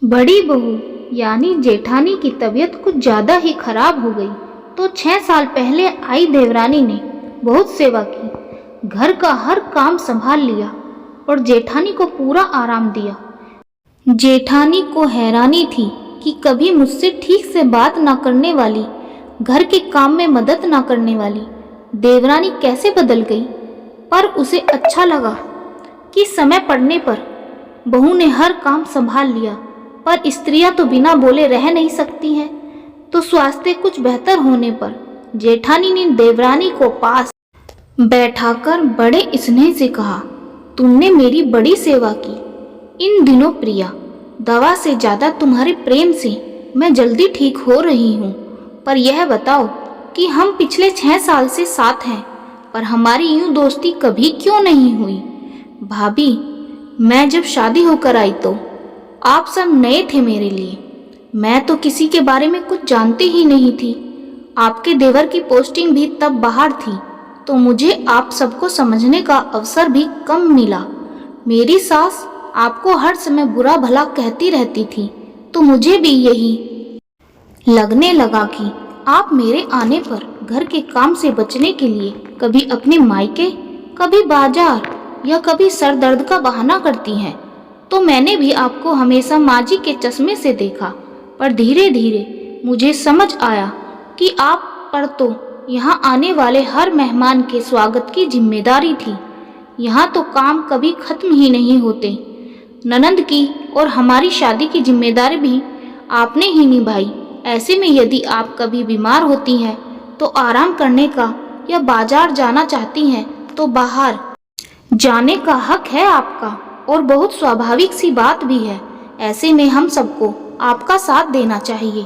बड़ी बहू यानी जेठानी की तबीयत कुछ ज़्यादा ही खराब हो गई तो 6 साल पहले आई देवरानी ने बहुत सेवा की, घर का हर काम संभाल लिया और जेठानी को पूरा आराम दिया। जेठानी को हैरानी थी कि कभी मुझसे ठीक से बात ना करने वाली, घर के काम में मदद ना करने वाली देवरानी कैसे बदल गई। पर उसे अच्छा लगा कि समय पड़ने पर बहू ने हर काम संभाल लिया। पर स्त्रियां तो बिना बोले रह नहीं सकती हैं, तो स्वास्थ्य कुछ बेहतर होने पर जेठानी ने देवरानी को पास बैठाकर बड़े स्नेह से कहा, तुमने मेरी बड़ी सेवा की। इन दिनों प्रिया, दवा से ज़्यादा तुम्हारे प्रेम से मैं जल्दी ठीक हो रही हूँ। पर यह बताओ कि हम पिछले 6 साल से साथ हैं, पर हमारी यूं दोस्ती कभी क्यों नहीं हुई। भाभी, मैं जब शादी होकर आई तो आप सब नए थे मेरे लिए। मैं तो किसी के बारे में कुछ जानती ही नहीं थी। आपके देवर की पोस्टिंग भी तब बाहर थी, तो मुझे आप सबको समझने का अवसर भी कम मिला। मेरी सास आपको हर समय बुरा भला कहती रहती थी, तो मुझे भी यही लगने लगा कि आप मेरे आने पर घर के काम से बचने के लिए कभी अपने मायके, कभी बाजार या कभी सर दर्द का बहाना करती हैं। तो मैंने भी आपको हमेशा माँ जी के चश्मे से देखा, पर धीरे धीरे मुझे समझ आया कि आप पर तो यहाँ आने वाले हर मेहमान के स्वागत की जिम्मेदारी थी। यहाँ तो काम कभी खत्म ही नहीं होते। ननंद की और हमारी शादी की जिम्मेदारी भी आपने ही निभाई। ऐसे में यदि आप कभी बीमार होती हैं तो आराम करने का या बाजार जाना चाहती हैं तो बाहर जाने का हक है आपका, और बहुत स्वाभाविक सी बात भी है। ऐसे में हम सबको आपका साथ देना चाहिए।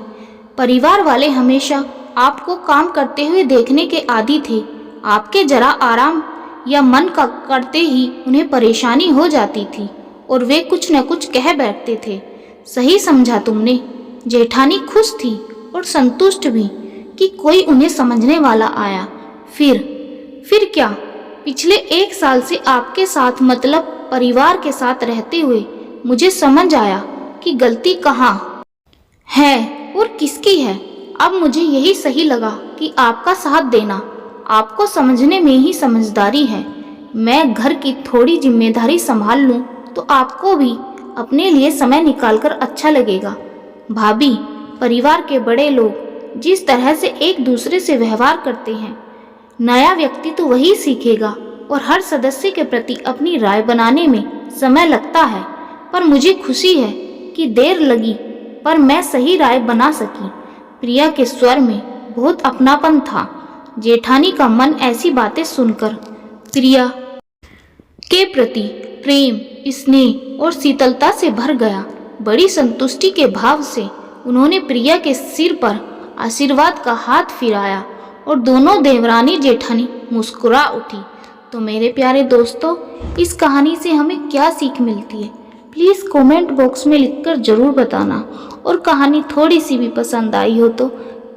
परिवार वाले हमेशा आपको काम करते हुए देखने के आदी थे। आपके जरा आराम या मन का करते ही उन्हें परेशानी हो जाती थी और वे कुछ न कुछ कह बैठते थे। सही समझा तुमने। जेठानी खुश थी और संतुष्ट भी कि कोई उन्हें समझने वाला आया। फिर क्या, पिछले 1 साल से आपके साथ मतलब परिवार के साथ रहते हुए मुझे समझ आया कि गलती कहाँ है और किसकी है। अब मुझे यही सही लगा कि आपका साथ देना, आपको समझने में ही समझदारी है। मैं घर की थोड़ी जिम्मेदारी संभाल लूँ तो आपको भी अपने लिए समय निकालकर अच्छा लगेगा। भाभी, परिवार के बड़े लोग जिस तरह से एक दूसरे से व्यवहार करते हैं, नया व्यक्ति तो वही सीखेगा और हर सदस्य के प्रति अपनी राय बनाने में समय लगता है। पर मुझे खुशी है कि देर लगी पर मैं सही राय बना सकी। प्रिया के स्वर में बहुत अपनापन था। जेठानी का मन ऐसी बातें सुनकर प्रिया के प्रति प्रेम, स्नेह और शीतलता से भर गया। बड़ी संतुष्टि के भाव से उन्होंने प्रिया के सिर पर आशीर्वाद का हाथ फिराया और दोनों देवरानी जेठानी मुस्कुरा उठी। तो मेरे प्यारे दोस्तों, इस कहानी से हमें क्या सीख मिलती है, प्लीज़ कमेंट बॉक्स में लिखकर ज़रूर बताना। और कहानी थोड़ी सी भी पसंद आई हो तो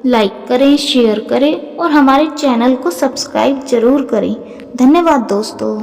लाइक करें, शेयर करें और हमारे चैनल को सब्सक्राइब ज़रूर करें। धन्यवाद दोस्तों।